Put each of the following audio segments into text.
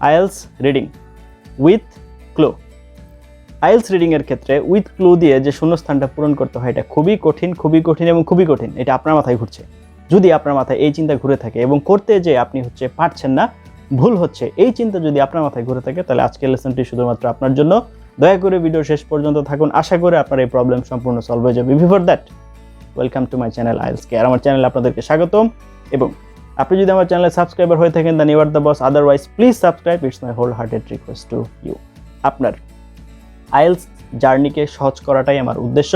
IELTS reading with clue. IELTS reading এর ক্ষেত্রে with clue দিয়ে যে শূন্যস্থানটা পূরণ করতে হয় এটা খুবই কঠিন এবং খুবই কঠিন। এটা আপনার মাথায় ঘুরছে। যদি আপনার মাথায় এই চিন্তা ঘুরে থাকে এবং করতে যে আপনি পারছেন না, ভুল হচ্ছে, এই চিন্তা যদি আপনার মাথায় ঘুরে থাকে, তাহলে আজকের লেসনটি শুধুমাত্র আপনার জন্য। দয়া করে ভিডিও শেষ পর্যন্ত থাকুন। আশা করি আপনার এই প্রবলেম সম্পূর্ণ সলভ হয়ে যাবে। Before that, welcome to my channel IELTS কে। আর আমার চ্যানেলে আপনাদেরকে স্বাগতম। এবং আপনি যদি আমার চ্যানেলে সাবস্ক্রাইবার হয়ে থাকেন, then you are the boss. Otherwise please subscribe, it's my whole hearted request to you. আপনার আইএলস জার্নিকে সহজ করাটাই আমার উদ্দেশ্য।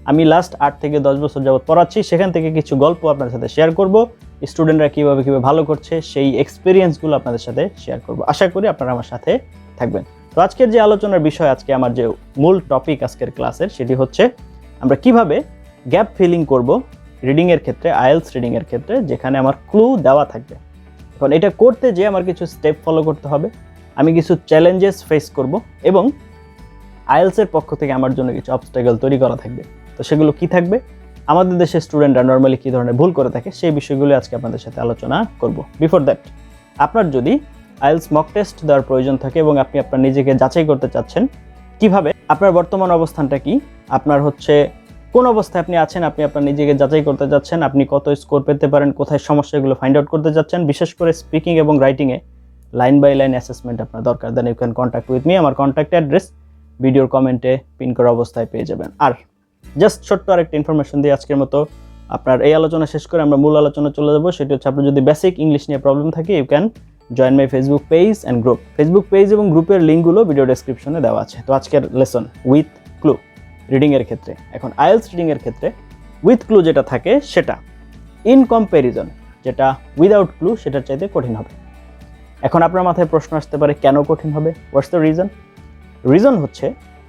আমি লাস্ট 8 থেকে 10 বছর যাবত পড়াচ্ছি, সেখান থেকে কিছু গল্প আপনার সাথে শেয়ার করব। স্টুডেন্টরা কীভাবে ভালো করছে সেই এক্সপিরিয়েন্সগুলো আপনাদের সাথে শেয়ার করব। আশা করি আপনারা আমার সাথে থাকবেন। তো আজকের যে আলোচনার বিষয়, আজকে আমার যে মূল টপিক আজকের ক্লাসের, সেটি হচ্ছে আমরা কিভাবে গ্যাপ ফিলিং করব রিডিংয়ের ক্ষেত্রে, আইএলস রিডিংয়ের ক্ষেত্রে, যেখানে আমার ক্লু দেওয়া থাকবে। এখন এটা করতে যে আমার কিছু স্টেপ ফলো করতে হবে, আমি কিছু চ্যালেঞ্জেস ফেস করব এবং আইএলসের পক্ষ থেকে আমার জন্য কিছু অবস্টাকেল তৈরি করা থাকবে। তো সেগুলো কি থাকবে, আমাদের দেশের স্টুডেন্টরা নর্মালি কী ধরনের ভুল করে থাকে, সেই বিষয়গুলো আজকে আপনাদের সাথে আলোচনা করব। বিফোর দ্যাট, আপনার যদি আইএলস মক টেস্ট দেওয়ার প্রয়োজন থাকে এবং আপনি আপনার নিজেকে যাচাই করতে চাচ্ছেন কিভাবে আপনার বর্তমান অবস্থানটা কি, আপনার কোন অবস্থায় আপনি আছেন, আপনি আপনার নিজেকে যাচাই করতে চাচ্ছেন, আপনি কত স্কোর পেতে পারেন, কোথায় সমস্যা, এগুলো ফাইন্ড আউট করতে চাচ্ছেন, বিশেষ করে স্পিকিং এবং রাইটিংয়ে লাইন বাই লাইন অ্যাসেসমেন্ট আপনার দরকার, then you can contact with me. আমার কন্ট্যাক্ট অ্যাড্রেস ভিডিওর কমেন্টে পিন করা অবস্থায় পেয়ে যাবেন। আর জাস্ট ছোট্ট আরেকটা ইনফরমেশন দিয়ে আজকের মতো আপনার এই আলোচনা শেষ করে আমরা মূল আলোচনা চলে যাবো। সেটি হচ্ছে, আপনার যদি বেসিক ইংলিশ নিয়ে প্রবলেম থাকে, you can join my Facebook page and group. Facebook page এবং গ্রুপের লিঙ্কগুলো ভিডিও ডেসক্রিপশনে দেওয়া আছে। তো আজকের লেসন উইথ ক্লু রিডিংয়ের ক্ষেত্রে। এখন আইএলস রিডিংয়ের ক্ষেত্রে উইথ ক্লু যেটা থাকে, সেটা ইন কম্প্যারিজন যেটা উইদাউট ক্লু সেটার চাইতে কঠিন হবে। এখন আপনার মাথায় প্রশ্ন আসতে পারে, কেন কঠিন হবে? What's the reason? রিজন হচ্ছে,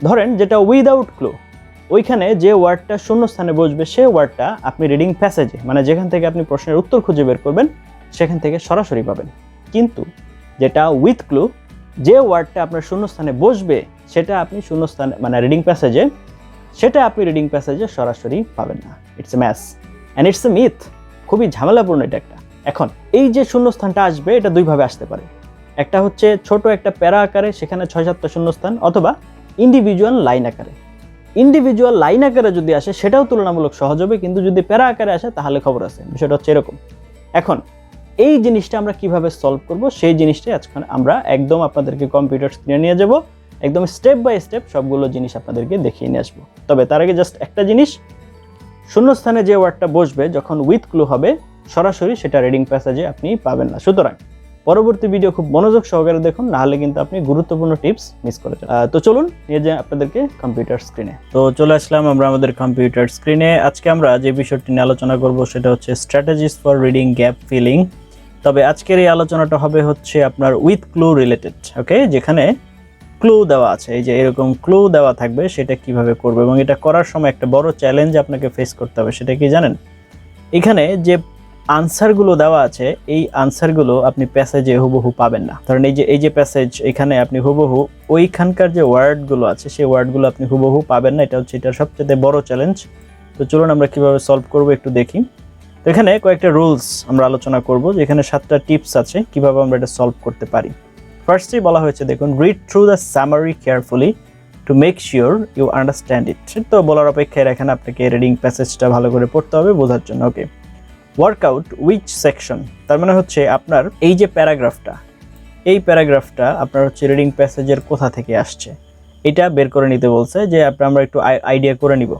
ধরেন যেটা উইদাউট ক্লু, ওইখানে যে ওয়ার্ডটা শূন্যস্থানে বসবে, সে ওয়ার্ডটা আপনি রিডিং প্যাসেজে, মানে যেখান থেকে আপনি প্রশ্নের উত্তর খুঁজে বের করবেন, সেখান থেকে সরাসরি পাবেন। কিন্তু যেটা উইথ ক্লু, যে ওয়ার্ডটা আপনার শূন্যস্থানে বসবে, সেটা আপনি শূন্যস্থানে, মানে রিডিং প্যাসেজে, সেটা আপনি রিডিং প্যাসেজে সরাসরি পাবেন না। It's a math and it's a myth. খুবই ঝামেলাপূর্ণ এটা একটা। এখন এই যে শূন্যস্থানটা আসবে, এটা দুইভাবে আসতে পারে। একটা হচ্ছে ছোট একটা প্যারা আকারে, সেখানে 6-7টা শূন্যস্থান, অথবা ইন্ডিভিজুয়াল লাইন আকারে। ইন্ডিভিজুয়াল লাইন আকারে যদি আসে, সেটাও তুলনামূলক সহজ হবে, কিন্তু যদি প্যারা আকারে আসে তাহলে খবর আছে। বিষয়টা হচ্ছে এরকম। এখন এই জিনিসটা আমরা কিভাবে সলভ করব, সেই জিনিসটাই আজকে আমরা একদম আপনাদেরকে কম্পিউটার স্ক্রিনে নিয়ে যাব, একদম স্টেপ বাই স্টেপ সবগুলো জিনিস আপনাদেরকে দেখিয়ে নিয়ে আসবো। তবে তার আগে জাস্ট একটা জিনিস, শূন্যস্থানে যে ওয়ার্ডটা বসবে যখন উইথ ক্লু হবে, সরাসরি সেটা রিডিং প্যাসেজে আপনি পাবেন না। সুতরাং পরবর্তী ভিডিও খুব মনোযোগ সহকারে দেখুন, নাহলে কিন্তু আপনি গুরুত্বপূর্ণ টিপস মিস করে যাবেন। তো চলুন নিয়ে যাই আপনাদেরকে কম্পিউটার স্ক্রিনে। তো চলে আসলাম আমরা আমাদের কম্পিউটার স্ক্রিনে। আজকে আমরা যে বিষয়টি নিয়ে আলোচনা করব, সেটা হচ্ছে strategies for reading gap filling. তবে আজকের এই আলোচনাটা হবে হচ্ছে আপনার উইথ ক্লু রিলেটেড। ওকে, যেখানে ক্লু দেওয়া আছে, এই যে এরকম ক্লু দেওয়া থাকবে, সেটা কিভাবে করবে, এবং এটা করার সময় একটা বড় চ্যালেঞ্জ আপনাকে ফেস করতে হবে। সেটা কি জানেন? এখানে যে আনসারগুলো দেওয়া আছে, এই আনসারগুলো আপনি প্যাসেজে হুবহু পাবেন না। ধরেন এই যে প্যাসেজ, এখানে আপনি হুবহু ওইখানকার যে ওয়ার্ডগুলো আছে, সেই ওয়ার্ডগুলো আপনি হুবহু পাবেন না। এটা হচ্ছে এটার সবচেয়ে বড় চ্যালেঞ্জ। তো চলুন আমরা কিভাবে সলভ করব একটু দেখি। তো এখানে কয়েকটা রুলস আমরা আলোচনা করব, যেখানে 7টা টিপস আছে কিভাবে আমরা এটা সলভ করতে পারি। ফার্স্টেই বলা হয়েছে, দেখুন, read through the summary carefully to make sure you understand it. তো বলার অপেক্ষায় রাখেন, আপনাকে রিডিং প্যাসেজটা ভালো করে পড়তে হবে বোঝার জন্য। ওকে, ওয়ার্কআউট উইচ সেকশন, তার মানে হচ্ছে আপনার এই যে প্যারাগ্রাফটা, এই প্যারাগ্রাফটা আপনার হচ্ছে রিডিং প্যাসেজের কোথা থেকে আসছে, এটা বের করে নিতে বলছে, যে আমরা একটু আইডিয়া করে নিব।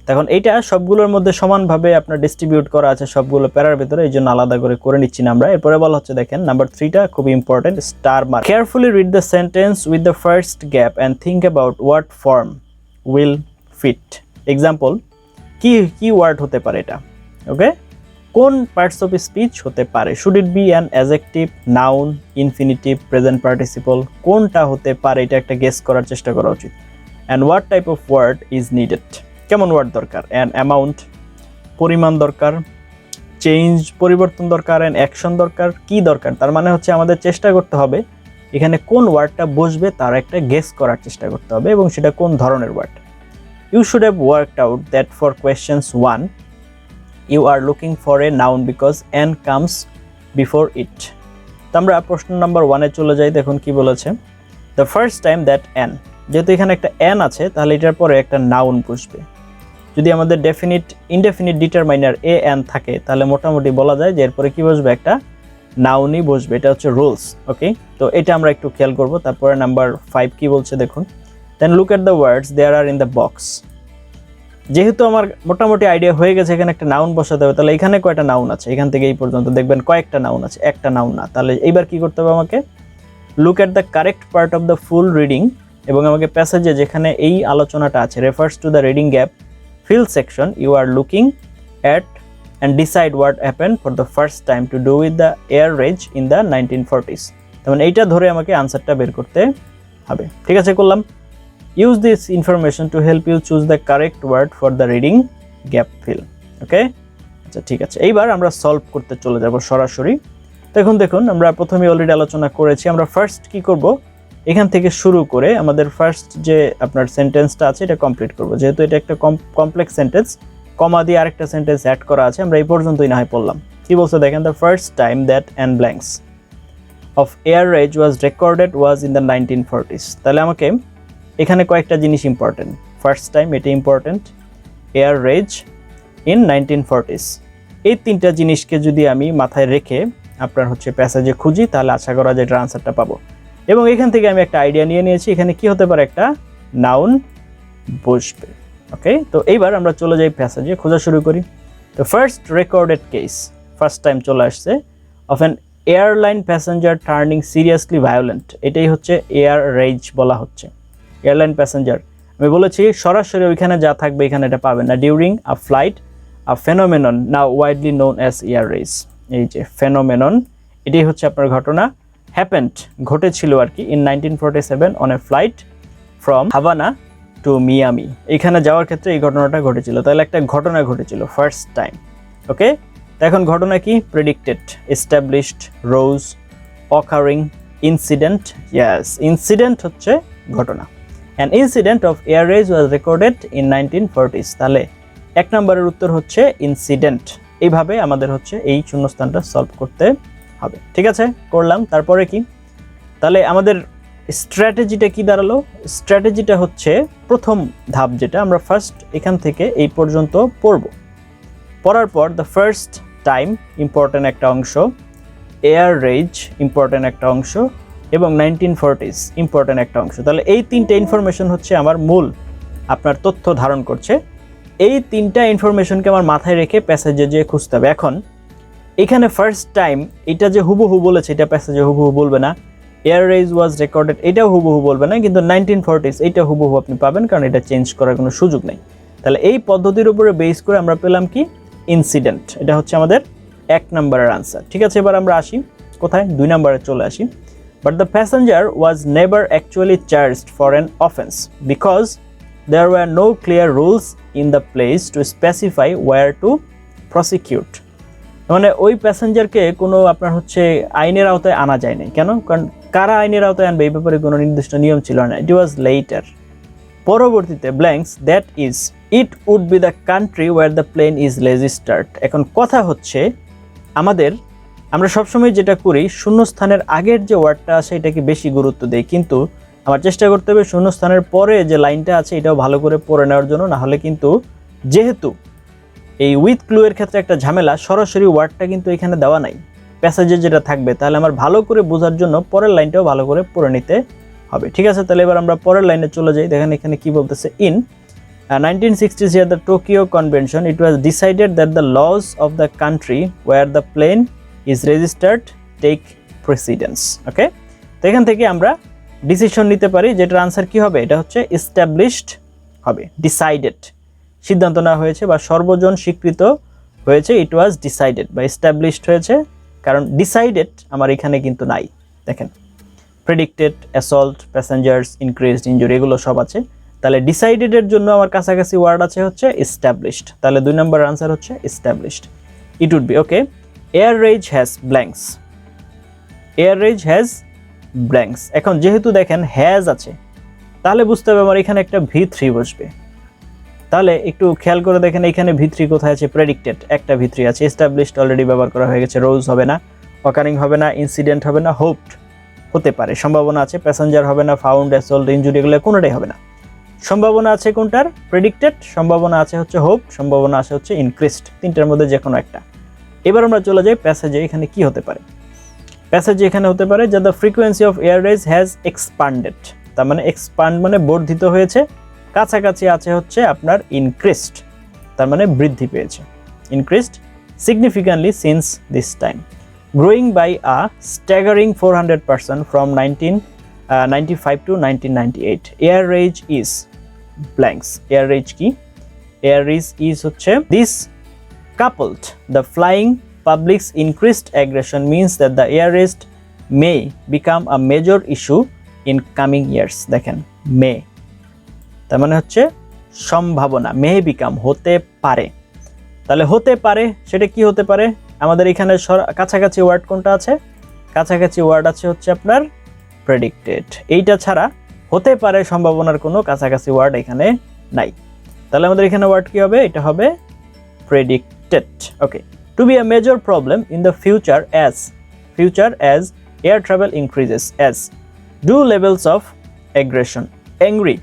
তখন এইটা সবগুলোর মধ্যে সমানভাবে আপনার ডিস্ট্রিবিউট করা আছে সবগুলো প্যারার ভিতরে, এই জন্য আলাদা করে নিচ্ছি না আমরা। এরপরে বলা হচ্ছে, দেখেন নাম্বার 3টা খুবই important, star mark. Carefully read the sentence with the first gap and think about what form will fit. Example, কি ওয়ার্ড হতে পারে এটা? ওকে, কোন পার্টস অফ স্পিচ হতে পারে? Should it be an adjective, noun, infinitive, present participle, কোনটা হতে পারে এটা একটা গেস করার চেষ্টা করা উচিত। And what type of word is needed, কেমন ওয়ার্ড দরকার। অ্যান্ড অ্যামাউন্ট, পরিমাণ দরকার। চেঞ্জ, পরিবর্তন দরকার। অ্যান্ড অ্যাকশন দরকার। কি দরকার? তার মানে হচ্ছে আমাদের চেষ্টা করতে হবে এখানে কোন ওয়ার্ডটা বসবে তার একটা গেস করার চেষ্টা করতে হবে, এবং সেটা কোন ধরনের word. You should have worked out that for questions 1 you are looking for a noun because n comes before it. তো আমরা প্রশ্ন নাম্বার 1 এ চলে যাই। দেখুন কি বলেছে, the first time that an, যেহেতু এখানে একটা অ্যান আছে তাহলে এটার পরে একটা নাউন বসবে। যদি আমাদের definite indefinite determiner a an থাকে তাহলে মোটামুটি বলা যায় যে এরপরে কি বসবে, একটা নাউনই বসবে। এটা হচ্ছে রুলস। ওকে, তো এটা আমরা একটু খেয়াল করব। তারপরে নাম্বার 5 কি বলছে দেখুন, then look at the words there are in the box. যেহেতু আমার মোটামুটি আইডিয়া হয়ে গেছে এখানে একটা নাউন বসাতে হবে, তাহলে এখানে কয়টা নাউন আছে, এখান থেকে এই পর্যন্ত দেখবেন কয়েকটা নাউন আছে, একটা নাউন না। তাহলে এইবার কি করতে হবে আমাকে, look at the correct part of the full reading, এবং আমাকে প্যাসেজে যেখানে এই আলোচনাটা আছে refers to the reading gap fill section you are looking at and decide what happen for the first time to do with the air rage in the 1940s। তেমন এইটা ধরে আমাকে আনসারটা বের করতে হবে। ঠিক আছে, করলাম। Use this information to help you choose the correct word for the reading gap fill. Okay, আচ্ছা ঠিক আছে, এইবার আমরা সলভ করতে চলে যাব সরাসরি। দেখুন আমরা প্রথমে অলরেডি আলোচনা করেছি। আমরা ফার্স্ট কি করব, এখান থেকে শুরু করে আমাদের ফার্স্ট যে আপনার সেন্টেন্সটা আছে এটা কমপ্লিট করব। যেহেতু এটা একটা কমপ্লেক্স সেন্টেন্স, কমা দিয়ে আরেকটা সেন্টেন্স অ্যাড করা আছে, আমরা এই পর্যন্তই না হয় পড়লাম। কি বলছে দেখেন, the first time that an blanks of air rage was recorded was in the 1940s। তাহলে আমাকে এখানে কয়েকটা জিনিস ইম্পর্টেন্ট। ফার্স্ট টাইম এটা important, air rage in 1940s, এই তিনটা জিনিসকে যদি আমি মাথায় রেখে আপনার হচ্ছে প্যাসেজে খুঁজি তাহলে আশা করা যায় এটার আনসারটা পাবো। এবং এখান থেকে আমি একটা আইডিয়া নিয়ে নিয়েছি, এখানে কি হতে পারে, একটা নাউন বসবে। ওকে, তো এইবার আমরা চলে যাই প্যাসেজে, খোঁজা শুরু করি। তো first recorded case, first time চলে আসছে, of an airline passenger turning seriously violent. এটাই হচ্ছে এয়ার রেজ বলা হচ্ছে, এয়ারলাইন প্যাসেঞ্জার। আমি বলেছি সরাসরি ওইখানে যা থাকবে এখানে এটা পাবেন না। During a flight a phenomenon now widely known as air rage, এই যে ফেনোমেনন, এটাই হচ্ছে আপনার ঘটনা। হ্যাপেন্ড, ঘটেছিল আর কি, in 1947 on a flight from Havana to Miami. এখানে যাওয়ার ক্ষেত্রে এই ঘটনাটা ঘটেছিল। তাহলে একটা ঘটনা ঘটেছিল ফার্স্ট টাইম। ওকে, তো এখন ঘটনা কি, predicted, established, rose, occurring, incident. Yes, incident হচ্ছে ঘটনা। An incident of air rage was recorded in 1940s। তাহলে এক নম্বরের উত্তর হচ্ছে ইনসিডেন্ট। এইভাবে আমাদের হচ্ছে এই শূন্যস্থানটা সলভ করতে হবে। ঠিক আছে, করলাম। তারপরে কি, তাহলে আমাদের স্ট্র্যাটেজিটা কি দাঁড়ালো, স্ট্র্যাটেজিটা হচ্ছে প্রথম ধাপ যেটা আমরা ফার্স্ট এখান থেকে এই পর্যন্ত পড়ব। পড়ার পর দ্য ফার্স্ট টাইম ইম্পর্টেন্ট একটা অংশ, এয়ার রেজ ইম্পর্টেন্ট একটা অংশ, এবং 1940s ইম্পর্টেন্ট একটা অংশ। তাহলে এই তিনটে ইনফরমেশন হচ্ছে আমার মূল আপনার তথ্য ধারণ করছে। এই তিনটা ইনফরমেশনকে আমার মাথায় রেখে প্যাসেজে যেয়ে খুঁজতে হবে। এখন এখানে ফার্স্ট টাইম এটা যে হুবহু বলেছে এটা প্যাসেজে হুবহু বলবে না, এয়ার রেজ ওয়াজ রেকর্ডেড এটাও হুবহু বলবে না, কিন্তু 1940s এইটা হুবহু আপনি পাবেন, কারণ এটা চেঞ্জ করার কোনো সুযোগ নেই। তাহলে এই পদ্ধতির উপরে বেস করে আমরা পেলাম কি, ইনসিডেন্ট। এটা হচ্ছে আমাদের এক নম্বরের আনসার। ঠিক আছে, এবার আমরা আসি কোথায়, 2 নম্বরে চলে আসি। But the passenger was never actually charged for an offence because there were no clear rules in the place to specify where to prosecute. মানে ওই প্যাসেঞ্জারকে কোনো আপনার হচ্ছে আইনের আওতায় আনা যায় নাই। কেন, কারণ কারা আইনের আওতায় আনবে এই ব্যাপারে কোনো নির্দিষ্ট নিয়ম ছিল না। ইট ওয়াজ লেটার, পরবর্তীতে blanks that is it would be the country where the plane is registered. এখন কথা হচ্ছে আমরা সবসময় যেটা করি শূন্যস্থানের আগের যে ওয়ার্ডটা আছে এটাকে বেশি গুরুত্ব দেই, কিন্তু আমার চেষ্টা করতে হবে শূন্যস্থানের পরে যে লাইনটা আছে এটাও ভালো করে পড়ে নেওয়ার জন্য। না হলে কিন্তু যেহেতু এই উইথ ক্লু এর ক্ষেত্রে একটা ঝামেলা, সরাসরি ওয়ার্ডটা কিন্তু এখানে দেওয়া নাই, প্যাসেজে যেটা থাকবে, তাহলে আমার ভালো করে বোঝার জন্য পরের লাইনটাও ভালো করে পড়ে নিতে হবে। ঠিক আছে, তাহলে এবার আমরা পরের লাইনে চলে যাই। দেখেন এখানে কি বলতেছে, in 1960s here the Tokyo Convention it was decided that the laws of the country where the plane is registered take precedence. ওকে, তো এখান থেকে আমরা ডিসিশন নিতে পারি যেটার আনসার কি হবে, এটা হচ্ছে এস্টাবলিশড হবে, ডিসাইডেড সিদ্ধান্ত নেওয়া হয়েছে বা সর্বজন স্বীকৃত হয়েছে। ইট ওয়াজ ডিসাইডেড বা এস্টাবলিশড হয়েছে, কারণ ডিসাইডেড আমার এখানে কিন্তু নাই। দেখেন predicted, assault, passengers, increased injury এগুলো সব আছে। তাহলে ডিসাইডেডের জন্য আমার কাছাকাছি ওয়ার্ড আছে হচ্ছে এস্টাবলিশড। তাহলে 2 নম্বর আনসার হচ্ছে established. It would be okay, air rage has blanks, air rage has blanks. এখন যেহেতু দেখেন হ্যাজ আছে তাহলে বুঝতে হবে আমার এখানে একটা V3 বসবে। তাহলে একটু খেয়াল করে দেখেন এখানে V3 কোথায় আছে, প্রেডিক্টেড একটা V3 আছে, এস্টাবলিশড অলরেডি ব্যবহার করা হয়ে গেছে, রোজ হবে না, অকারিং হবে না, ইনসিডেন্ট হবে না, হোপড হতে পারে, সম্ভাবনা আছে, প্যাসেঞ্জার হবে না, ফাউন্ড, অ্যাসল্ট, ইনজুরি, এগুলো কোনোটাই হবে না। সম্ভাবনা আছে কোনটার? প্রেডিক্টেড, সম্ভাবনা আছে হচ্ছে হোপ, সম্ভাবনা আছে হচ্ছে ইনক্রিজড, তিনটার মধ্যে যে কোনো একটা। এবার আমরা চলে যাই প্যাসেজে। এখানে কি হতে পারে? প্যাসেজে এখানে হতে পারে যে the frequency of air rage has expanded, তার মানে এক্সপান্ড মানে বর্ধিত হয়েছে, কাছাকাছি আছে হচ্ছে আপনার ইনক্রিজড, তার মানে বৃদ্ধি পেয়েছে, increased significantly since this time, growing by a staggering 400% from 1995 to 1998. Air rage is blanks. Air rage কি? Air rage is হচ্ছে this coupled the flying public's increased aggression means that the air rage may become a major issue in coming years. দেখেন may, তার মানে হচ্ছে সম্ভাবনা, may become হতে পারে, তাহলে হতে পারে সেটা কি হতে পারে? আমাদের এখানে কাছাকাছি ওয়ার্ড কোনটা আছে? কাছাকাছি ওয়ার্ড আছে হচ্ছে আপনার প্রেডিক্টেড। এইটা ছাড়া হতে পারে সম্ভাবনার কোনো কাছাকাছি ওয়ার্ড এখানে নাই, তাহলে আমাদের এখানে ওয়ার্ড কি হবে? এটা হবে predicted. Okay, to be a major problem in the future as air travel increases, as do levels of aggression. Angry,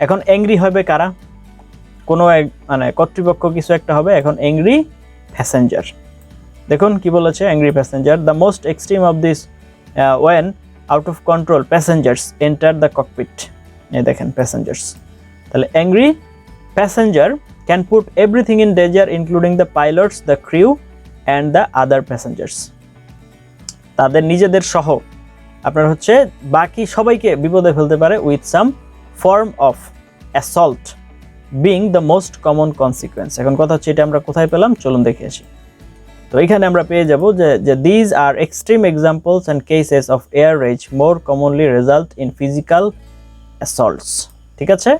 এখন অ্যাংরি হবে কারা? কোনো মানে কর্তৃপক্ষ কিছু একটা হবে। এখন অ্যাংরি প্যাসেঞ্জার, দেখুন কি বলেছে, angry passenger the most extreme of this when out of control passengers enter the cockpit. এই দেখেন প্যাসেঞ্জার্স, তাহলে angry passenger can put everything in danger including the pilots, the crew and the other passengers. তাদের নিজেদের সহ আপনার হচ্ছে বাকি সবাইকে বিপদে ফেলতে পারে, with some form of assault being the most common consequence. এখন কথা হচ্ছে এটা আমরা কোথায় পেলাম? চলুন দেখে আসি। তো এখানে আমরা পেয়ে যাব যে these are extreme examples and cases of air rage more commonly result in physical assaults. ঠিক আছে,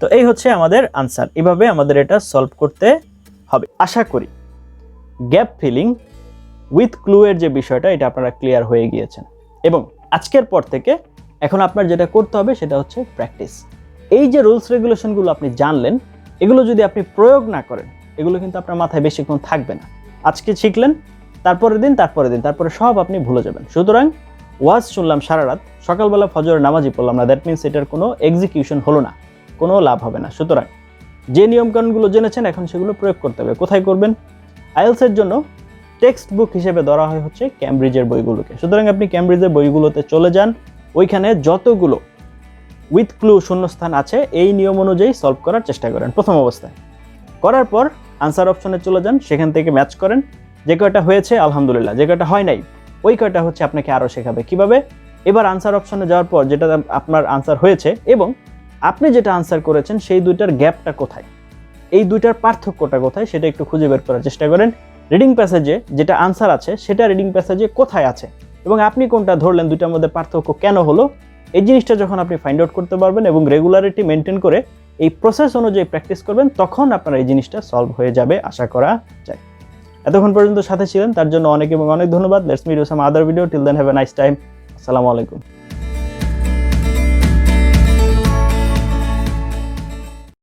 তো এই হচ্ছে আমাদের আনসার। এভাবে আমাদের এটা সলভ করতে হবে। আশা করি গ্যাপ ফিলিং উইথ ক্লু এর যে বিষয়টা, এটা আপনারা ক্লিয়ার হয়ে গিয়েছেন, এবং আজকের পর থেকে এখন আপনার যেটা করতে হবে সেটা হচ্ছে প্র্যাকটিস। এই যে রুলস রেগুলেশনগুলো আপনি জানলেন, এগুলো যদি আপনি প্রয়োগ না করেন, এগুলো কিন্তু আপনার মাথায় বেশিক্ষণ থাকবে না। আজকে শিখলেন, তারপরে সব আপনি ভুলে যাবেন। সুতরাং ওয়াজ শুনলাম সারা রাত, সকালবেলা ফজরের নামাজই পড়লাম না, দ্যাট মিনস এটার কোনো এক্সিকিউশন হলো না, কোনো লাভ হবে না। সুতরাং যে নিয়মকানুনগুলো জেনেছেন এখন সেগুলো প্রয়োগ করতে হবে। কোথায় করবেন? আইএলসের জন্য টেক্সট বুক হিসেবে ধরা হয় হচ্ছে ক্যামব্রিজের বইগুলোকে। সুতরাং আপনি ক্যামব্রিজের বইগুলোতে চলে যান, ওইখানে যতগুলো উইথ ক্লু শূন্যস্থান আছে এই নিয়ম অনুযায়ী সলভ করার চেষ্টা করেন প্রথম অবস্থায়। করার পর আনসার অপশনে চলে যান, সেখান থেকে ম্যাচ করেন, যে কয়টা হয়েছে আলহামদুলিল্লাহ, যে কয়টা হয় নাই ওই কয়টা হচ্ছে আপনাকে আরও শেখাবে কিভাবে। এবার আনসার অপশনে যাওয়ার পর যেটা আপনার আনসার হয়েছে এবং আপনি যেটা আনসার করেছেন সেই দুইটার গ্যাপটা কোথায়, এই দুইটার পার্থক্যটা কোথায় সেটা একটু খুঁজে বের করার চেষ্টা করেন। রিডিং প্যাসেজে যেটা আনসার আছে সেটা রিডিং প্যাসেজে কোথায় আছে এবং আপনি কোনটা ধরলেন, দুইটার মধ্যে পার্থক্য কেন হলো, এই জিনিসটা যখন আপনি ফাইন্ড আউট করতে পারবেন এবং রেগুলারিটি মেনটেন করে এই প্রসেস অনুযায়ী প্র্যাকটিস করবেন, তখন আপনার এই জিনিসটা সলভ হয়ে যাবে আশা করা যায়। এতক্ষণ পর্যন্ত সাথে ছিলেন তার জন্য অনেক এবং অনেক ধন্যবাদ। Let's meet you some other video. Till then have a nice time. আসসালামু আলাইকুম।